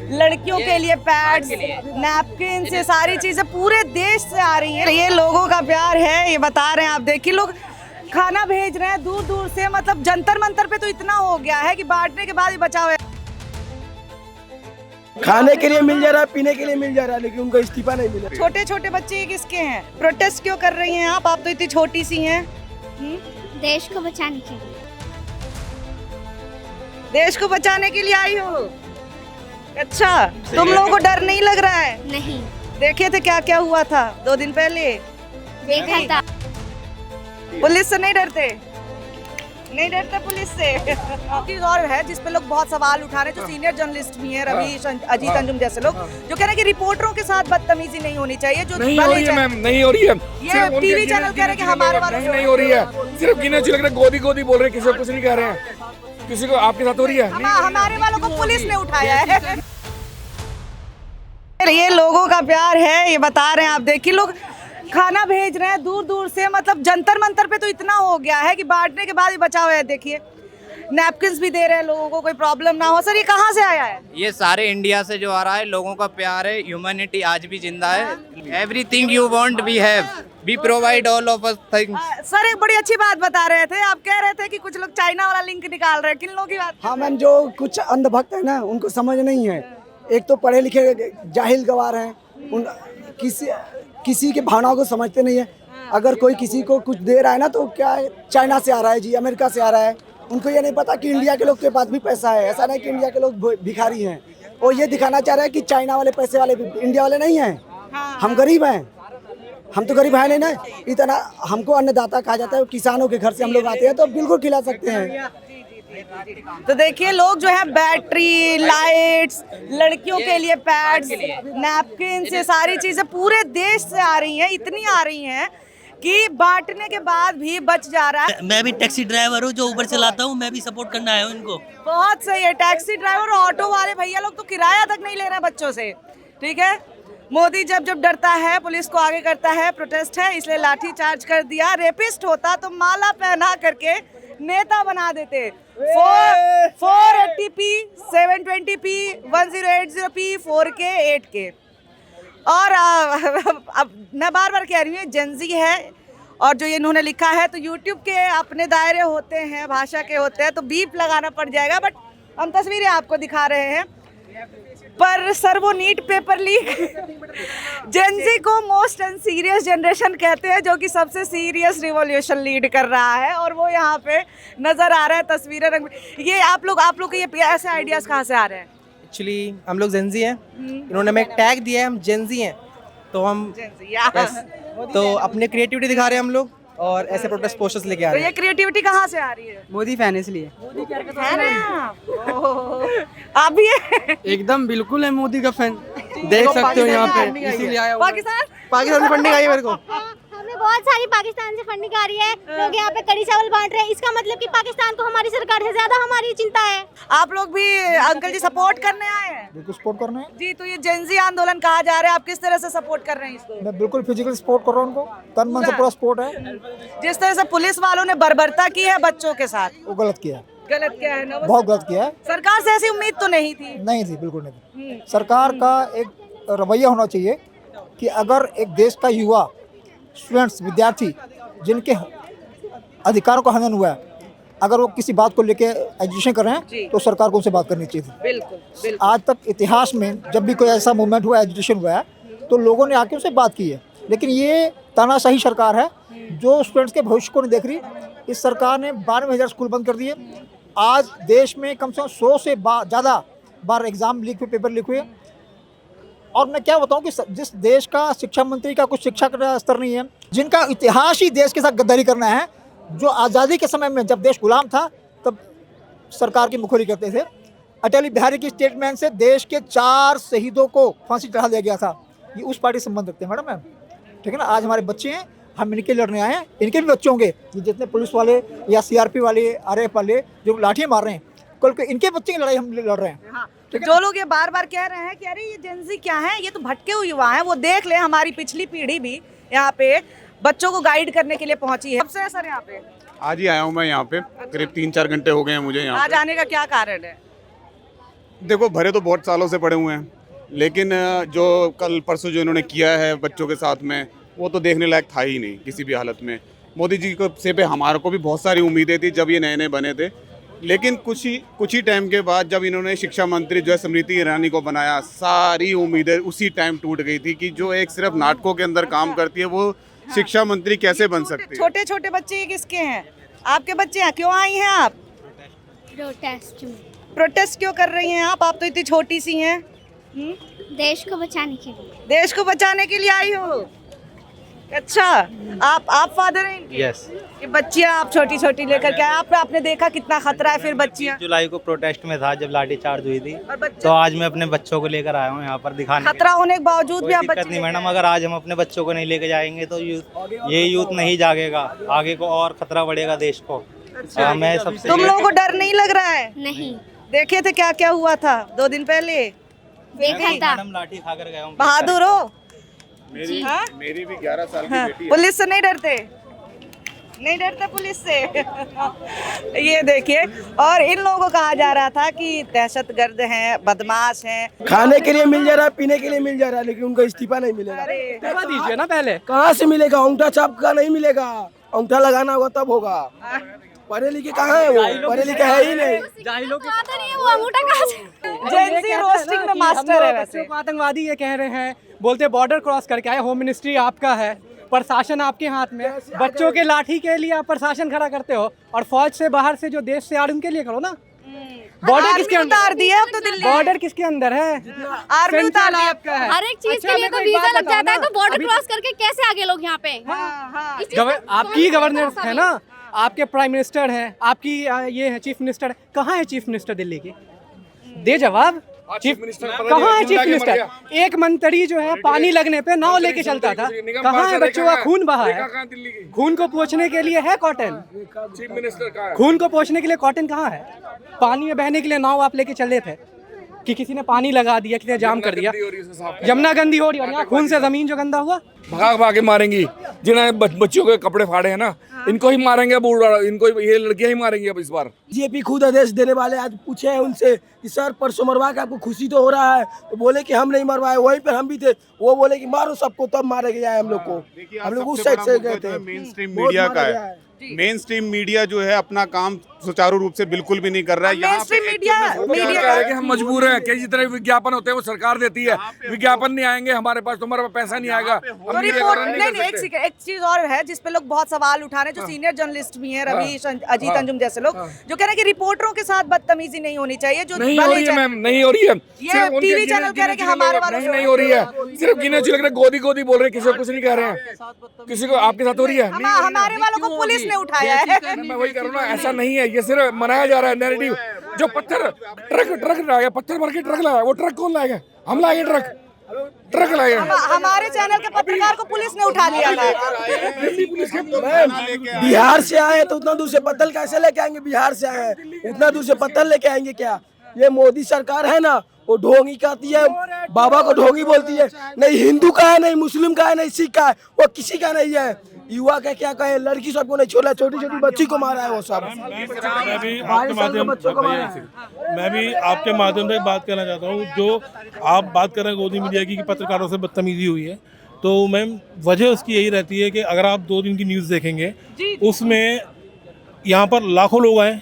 लड़कियों के लिए पैड्स, नैपकिन से सारी चीजें पूरे देश से आ रही हैं। ये लोगों का प्यार है, ये बता रहे हैं आप। देखिए लोग खाना भेज रहे हैं दूर दूर से, मतलब जंतर मंतर पे तो इतना हो गया है कि बांटने के बाद ही बचा हुआ है। खाने के लिए मिल जा रहा है, पीने के लिए मिल जा रहा है, लेकिन उनको इस्तीफा नहीं मिला। छोटे छोटे बच्चे किसके हैं? प्रोटेस्ट क्यों कर रही हैं आप तो इतनी छोटी सी हैं। देश को बचाने के लिए। देश को बचाने के लिए आई हो? अच्छा, तुम लोगों को डर नहीं लग रहा है? नहीं देखे थे क्या क्या हुआ था 2 दिन पहले? देखा था। पुलिस से नहीं डरते? नहीं डरते पुलिस से? चीज और है जिस पे लोग बहुत सवाल उठा रहे हैं, जो सीनियर जर्नलिस्ट भी हैं, रवि अजीत अंजुम जैसे लोग, जो कह रहे हैं कि रिपोर्टरों के साथ बदतमीजी नहीं होनी चाहिए। जो नहीं हो रही है मैम, नहीं हो रही है। ये टीवी चैनल कह रहे हैं कि हमारे वालों से नहीं हो रही है, सिर्फ गिने चुने के गोदी गोदी बोल रहे हैं, किसी को कुछ नहीं कह रहे हैं। किसी को आपके साथ हो रही है? हमारे वालों को पुलिस ने उठाया है। ये लोगों का प्यार है, ये बता रहे हैं आप। देखिए लोग खाना भेज रहे हैं दूर दूर से, मतलब जंतर मंतर पे तो इतना हो गया है कि बांटने के बाद ही बचा हुआ है। देखिए नैपकिन्स भी दे रहे हैं लोगों को, कोई प्रॉब्लम ना हो। सर ये कहाँ से आया है? ये सारे इंडिया से जो आ रहा है, लोगों का प्यार है, ह्यूमैनिटी आज भी जिंदा है। Everything you want we have, we provide all of us things. Sir एक बड़ी अच्छी बात बता रहे थे, आप कह रहे थे कि कुछ लोग चाइना वाला लिंक निकाल रहे हैं, किन लोगों की बात? हाँ मैम, जो कुछ अंधभक्त है ना, उनको समझ नहीं है। एक तो पढ़े लिखे जाहिल गवार हैं, उन किसी के भावनाओं को समझते नहीं है। अगर कोई किसी को कुछ दे रहा है ना, तो क्या है, चाइना से आ रहा है जी, अमेरिका से आ रहा है। उनको ये नहीं पता कि इंडिया के लोग के पास भी पैसा है। ऐसा नहीं कि इंडिया के लोग भिखारी हैं। और ये दिखाना चाह रहे हैं कि चाइना वाले पैसे वाले भी इंडिया वाले नहीं हैं। हम गरीब हैं, हम तो गरीब हैं नहीं ना। इतना हमको अन्नदाता कहा जाता है, किसानों के घर से हम लोग आते हैं, तो बिल्कुल खिला सकते हैं। तो देखिए लोग जो है बैटरी, लाइट्स, लड़कियों के लिए पैड्स, नैपकिन से सारी चीजें पूरे देश से आ रही हैं, इतनी आ रही हैं कि बांटने के बाद भी बच जा रहा है। मैं भी टैक्सी ड्राइवर हूँ, जो ऊबर चलाता हूँ, मैं भी सपोर्ट करना आया हूँ इनको। बहुत सही है। टैक्सी ड्राइवर और ऑटो वाले भैया लोग तो किराया तक नहीं ले रहे बच्चों से। ठीक है, मोदी जब जब डरता है पुलिस को आगे करता है। प्रोटेस्ट है इसलिए लाठी चार्ज कर दिया। रेपिस्ट होता तो माला पहना करके नेता बना देते। 480p, 720p, 1080p, 4K, 8K। और अब मैं बार बार कह रही हूँ, जेंजी है और जो ये इन्होंने लिखा है, तो यूट्यूब के अपने दायरे होते हैं, भाषा के होते हैं, तो बीप लगाना पड़ जाएगा। बट हम तस्वीरें आपको दिखा रहे हैं। पर सर वो नीट पेपर लीक, जेंजी को मोस्ट सीरियस जनरेशन कहते हैं, जो कि सबसे सीरियस रिवॉल्यूशन लीड कर रहा है, और वो यहाँ पे नजर आ रहा है तस्वीरें रंग। ये आप लोग के ये ऐसे आइडियाज कहाँ से आ रहे हैं? एक्चुअली हम लोग जेंजी हैं, इन्होंने हमें टैग दिया है, हम जेंजी हैं, तो हम तो अपने क्रिएटिविटी दिखा रहे हैं हम लोग, और ऐसे प्रोटेस्ट पोस्टर्स लेके आ रहे हैं। तो ये क्रिएटिविटी कहाँ से आ रही है? मोदी फैन इसलिए। फैन है आप भी है? एकदम बिल्कुल है मोदी का फैन, देख सकते हो यहाँ पे, इसीलिए आया हूँ। पाकिस्तान से फंडिंग आई है मेरे को। हमें बहुत सारी पाकिस्तान से फंडिंग आ रही है। लोग यहाँ पे कड़ी चावल बांट रहे हैं, इसका मतलब कि पाकिस्तान को हमारी सरकार से ज्यादा हमारी चिंता है। आप लोग भी अंकल जी सपोर्ट करने आए हैं? बिल्कुल सपोर्ट करना है जी। तो ये जेंजी आंदोलन कहा जा रहा है, आप किस तरह से सपोर्ट कर रहे हैं इसको? मैं बिल्कुल फिजिकल सपोर्ट कर रहा हूँ उनको, तन मन से पूरा सपोर्ट है। जिस तरह से पुलिस वालों ने बर्बरता की है बच्चों के साथ, वो गलत किया, गलत किया है ना? बहुत गलत किया है। सरकार से ऐसी उम्मीद तो नहीं थी। नहीं थी, बिल्कुल नहीं थी। सरकार का एक रवैया होना चाहिए कि अगर एक देश का युवा, स्टूडेंट्स, विद्यार्थी जिनके अधिकारों का हनन हुआ है, अगर वो किसी बात को लेके एजुकेशन कर रहे हैं, तो सरकार को उनसे बात करनी चाहिए थी। बिल्कुल। आज तक इतिहास में जब भी कोई ऐसा मूवमेंट हुआ, एजुकेशन हुआ है, तो लोगों ने आके उनसे बात की है। लेकिन ये तानाशाही सरकार है जो स्टूडेंट्स के भविष्य को नहीं देख रही। इस सरकार ने 92,000 स्कूल बंद कर दिए। आज देश में कम से कम 100 से ज़्यादा बार एग्ज़ाम लीक हुए, पेपर लीक हुए। और मैं क्या बताऊं कि जिस देश का शिक्षा मंत्री का कुछ शिक्षा का स्तर नहीं है, जिनका इतिहास ही देश के साथ गद्दारी करना है, जो आज़ादी के समय में जब देश गुलाम था तब सरकार की मुखोरी करते थे। अटल बिहारी की स्टेटमेंट से देश के 4 शहीदों को फांसी चढ़ा दिया गया था। ये उस पार्टी से संबंध रखते हैं मैडम मैम, ठीक है ना। आज हमारे बच्चे हैं, हम इनके लड़ने आए हैं, इनके भी बच्चे होंगे। ये जितने पुलिस वाले या CRP वाले, RF वाले जो लाठियाँ मार रहे हैं, कल को इनके बच्चे की लड़ाई हम लड़ रहे हैं। जो लोग ये बार बार कह रहे हैं कि अरे ये जेंजी क्या है, ये तो भटके हुए युवा हैं, वो देख ले हमारी पिछली पीढ़ी भी यहाँ पे बच्चों को गाइड करने के लिए पहुंची है। कब से है सर यहाँ पे? आज ही आया हूँ मैं यहाँ पे, करीब 3-4 घंटे हो गए हैं मुझे यहाँ आज आने का क्या कारण है? देखो भरे तो बहुत सालों से पड़े हुए हैं, लेकिन जो कल परसों जो इन्होंने किया है बच्चों के साथ में, वो तो देखने लायक था ही नहीं किसी भी हालत में। मोदी जी को से पे हमारे को भी बहुत सारी उम्मीदें थी जब ये नए नए बने थे, लेकिन कुछ ही टाइम के बाद जब इन्होंने शिक्षा मंत्री जो है स्मृति ईरानी को बनाया, सारी उम्मीदें उसी टाइम टूट गई थी कि जो एक सिर्फ नाटकों के अंदर काम करती है वो शिक्षा मंत्री कैसे बन सकती है। छोटे छोटे बच्चे ये किसके हैं? आपके बच्चे हैं? क्यों आई हैं आप? प्रोटेस्ट क्यों कर रही हैं आप तो इतनी छोटी सी हैं। देश को बचाने के लिए। देश को बचाने के लिए आई हो? अच्छा, आप फादर हैं इनके? यस। ये बच्चियां आप छोटी छोटी लेकर के आए, आपने देखा कितना खतरा है? फिर बच्चियां जुलाई को प्रोटेस्ट में था जब लाठीचार्ज हुई थी, और बच्चे तो आज मैं अपने बच्चों को लेकर आया हूँ यहाँ पर दिखाने। खतरा होने के बावजूद भी आप दिक्कत बच्चे नहीं मैडम, अगर आज हम अपने बच्चों को नहीं लेके जाएंगे तो ये यूथ नहीं जागेगा, आगे को और खतरा बढ़ेगा देश को। मैं सबसे तुम लोगों को डर नहीं लग रहा है? नहीं देखे थे क्या क्या हुआ था 2 दिन पहले? देखा था। मैडम लाठी खाकर गया हूँ। बहादुर हो? हाँ? मेरी भी 11 साल की बेटी है। पुलिस से नहीं डरते? नहीं डरते पुलिस से? ये देखिए, और इन लोगों को कहा जा रहा था कि दहशतगर्द हैं, बदमाश हैं। खाने के लिए मिल जा रहा है, पीने के लिए मिल जा रहा है, लेकिन उनको इस्तीफा नहीं मिलेगा। अरे दीजिए ना पहले। कहाँ से मिलेगा? अंगूठा छाप का नहीं मिलेगा, अंगूठा लगाना होगा तब होगा। पढ़े लिखे कहाँ है वो? पढ़े लिखे है ही नहीं। वो अंगूठा कहाँ से? जेन ज़ी रोस्टिंग में मास्टर है वैसे। को आतंकवादी ये कह रहे हैं, बोलते बॉर्डर क्रॉस करके आए, होम मिनिस्ट्री आपका है, प्रशासन आपके हाथ में, बच्चों के लाठी के लिए आप प्रशासन खड़ा करते हो, और फौज से बाहर से जो देश से आ रहे उनके लिए करो ना। बॉर्डर किसके अंदर? उतार दिया अब तो दिल्ली। बॉर्डर किसके अंदर है? आर्मी उतार दिया आपका है। हर एक चीज के लिए तो वीजा लग जाता है, तो बॉर्डर क्रॉस करके कैसे आगे लोग यहाँ पे? इस चीज़ का आपकी गवर्नर भरोसा है नहीं। ना, आपके प्राइम मिनिस्टर हैं, आपकी ये है चीफ मिनिस्टर। कहाँ है चीफ मिनिस्टर दिल्ली की? दे जवाब। चीफ मिनिस्टर कहाँ है? चीफ मिनिस्टर एक मंत्री जो है पानी लगने पे नाव लेके चलता था, कहाँ है? बच्चों का खून बहा है, खून को पोंछने के लिए है कॉटन। चीफ मिनिस्टर का खून को पोंछने के लिए कॉटन कहाँ है? पानी में बहने के लिए नाव आप लेके चले थे कि किसी ने पानी लगा दिया, किसी ने जाम कर दिया। यमुना गंदी हो रही है, यहाँ खून से जमीन जो गंदा हुआ। भगा के मारेंगी जिन्हें बच्चियों के कपड़े फाड़े हैं ना, इनको ही मारेंगे अब, इनको ये लड़कियां ही मारेंगी अब इस बार। बीजेपी खुद आदेश देने वाले, आज पूछे हैं उनसे कि सर परसों मरवा के आपको खुशी तो हो रहा है? तो बोले कि हम नहीं मरवाए, वहीं पर हम भी थे। वो बोले कि मारो सबको, तब मारे गया हम लोग को। हम लोग उस साइड से गए थे। मेन स्ट्रीम मीडिया का है, मेन स्ट्रीम मीडिया जो है अपना काम सुचारू रूप से बिल्कुल भी नहीं कर रहा है। यहाँ पे मीडिया कि हम मजबूर हैं, किसी तरह विज्ञापन होते हैं वो सरकार देती है, विज्ञापन नहीं आएंगे हमारे पास, तुम्हारे पास पैसा नहीं आएगा। तो रिपोर्ट नहीं, एक चीज और है जिस पे लोग बहुत सवाल उठा रहे हैं, जो सीनियर जर्नलिस्ट भी हैं, रवीश, अजीत अंजुम जैसे लोग, जो कह रहे हैं कि रिपोर्टरों के साथ बदतमीजी नहीं होनी चाहिए। जो नहीं हो रही है मैम, नहीं हो रही है। ये टीवी चैनल कह रहे हैं कि हमारे वालों से नहीं हो रही है, सिर्फ गिने चुने लग रहे, गोदी गोदी बोल रहे हैं, किसी को कुछ नहीं कह रहे हैं। किसी को आपके साथ हो रही है? हमारे वालों को पुलिस ने उठाया है। मैं वही कर रहा हूँ ना, ऐसा नहीं है, ये सिर्फ मनाया जा रहा है नैरेटिव। जो पत्थर ट्रक लाएगा, पत्थर भर के ट्रक लाया, वो ट्रक कौन लाएगा? हम लाएंगे ट्रक लाएगा। हमारे चैनल के पत्रकार को पुलिस ने उठा लिया था। बिहार से आए तो उतना दूर से पत्थर कैसे लेके आएंगे? बिहार से आए हैं, उतना दूर से पत्थर लेके आएंगे क्या? ये मोदी सरकार है ना, वो ढोंगी कहती है, बाबा को ढोंगी बोलती है। नहीं हिंदू का है, नहीं मुस्लिम का है, नहीं सिख का है, वो किसी का नहीं है। युवा का क्या कहे, लड़की सबको नहीं छोड़ा, छोटी छोटी बच्ची को मारा है वो सब। मैं भी आपके माध्यम से बात करना चाहता हूँ। जो आप बात कर रहे हैं गोदी मीडिया की कि पत्रकारों से बदतमीजी हुई है, तो मैम वजह उसकी यही रहती है कि अगर आप 2 दिन की न्यूज़ देखेंगे, उसमें यहाँ पर लाखों लोग आए,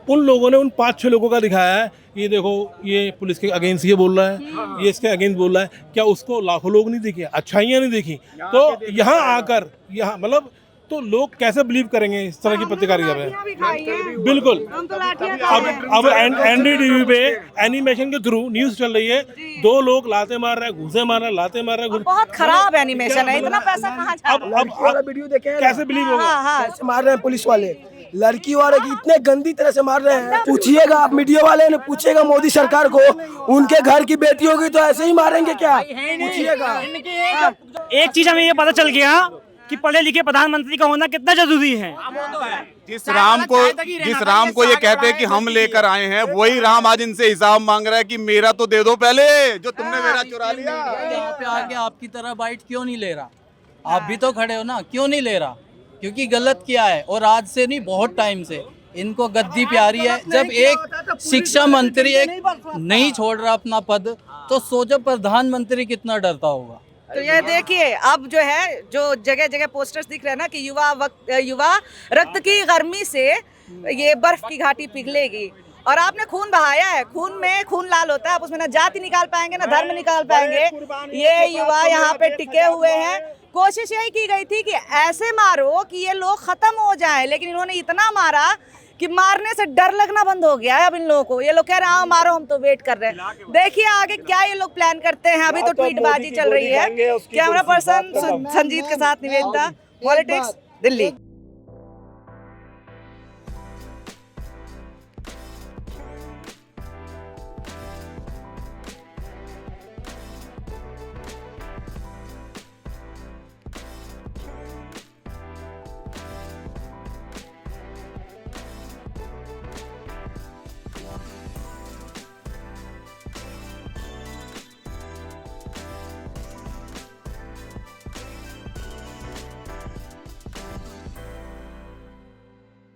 उन लोगों ने उन 5-6 लोगों का दिखाया है, ये देखो ये पुलिस के अगेंस्ट ये बोल रहा है, ये इसके अगेंस्ट बोल रहा है। क्या उसको लाखों लोग नहीं दिखे, अच्छाइयाँ नहीं देखी? तो यहाँ आकर यहाँ मतलब तो लोग कैसे बिलीव करेंगे इस तरह की पत्रकारिता में? बिल्कुल। अब एनडीटीवी पे एनिमेशन के थ्रू न्यूज चल रही है, 2 लोग लाते मार रहे हैं, घूसे मार रहे हैं, लाते मार रहे हैं। बहुत खराब एनिमेशन है, इतना पैसा कहाँ जा रहा है? अब वीडियो देखे कैसे बिलीव होगा? कैसे मार रहे हैं पुलिस वाले, लड़की वाले की इतने गंदी तरह से मार रहे हैं। पूछिएगा आप मीडिया वाले ने, पूछिएगा मोदी सरकार को, उनके घर की बेटी होगी तो ऐसे ही मारेंगे क्या? पूछिएगा। एक चीज हमें ये पता चल गया कि पढ़े लिखे प्रधानमंत्री का होना कितना जरूरी है। जिस राम को ये कहते हैं कि हम लेकर आए हैं, वही राम आज इनसे हिसाब मांग रहा है कि मेरा तो दे दो पहले, जो तुमने मेरा चुरा लिया। यहाँ पे आके आपकी तरह बाइट क्यों नहीं ले रहा? आप भी तो खड़े हो ना, क्यों नहीं ले रहा? क्योंकि गलत किया है, और आज से नहीं बहुत टाइम से इनको गद्दी प्यारी है। जब एक शिक्षा मंत्री एक नहीं छोड़ रहा अपना पद, तो सोचो प्रधानमंत्री कितना डरता होगा। तो ये देखिए अब जो है, जो जगह जगह पोस्टर्स दिख रहे हैं ना कि युवा रक्त की गर्मी से ये बर्फ की घाटी पिघलेगी। और आपने खून बहाया है, खून में खून लाल होता है, आप उसमें ना जाति निकाल पाएंगे ना धर्म निकाल पाएंगे। ये युवा यहाँ पे टिके हुए हैं। कोशिश यही की गई थी कि ऐसे मारो कि ये लोग खत्म हो जाएं, लेकिन इन्होंने इतना मारा कि मारने से डर लगना बंद हो गया है अब इन लोगों को। ये लोग कह रहे हैं हाँ मारो, हम तो वेट कर रहे हैं। देखिए आगे क्या ये लोग प्लान करते हैं। अभी तो ट्वीटबाजी चल रही है। कैमरा पर्सन संजीत के साथ निवेदिता, पॉलिटिक्स, दिल्ली।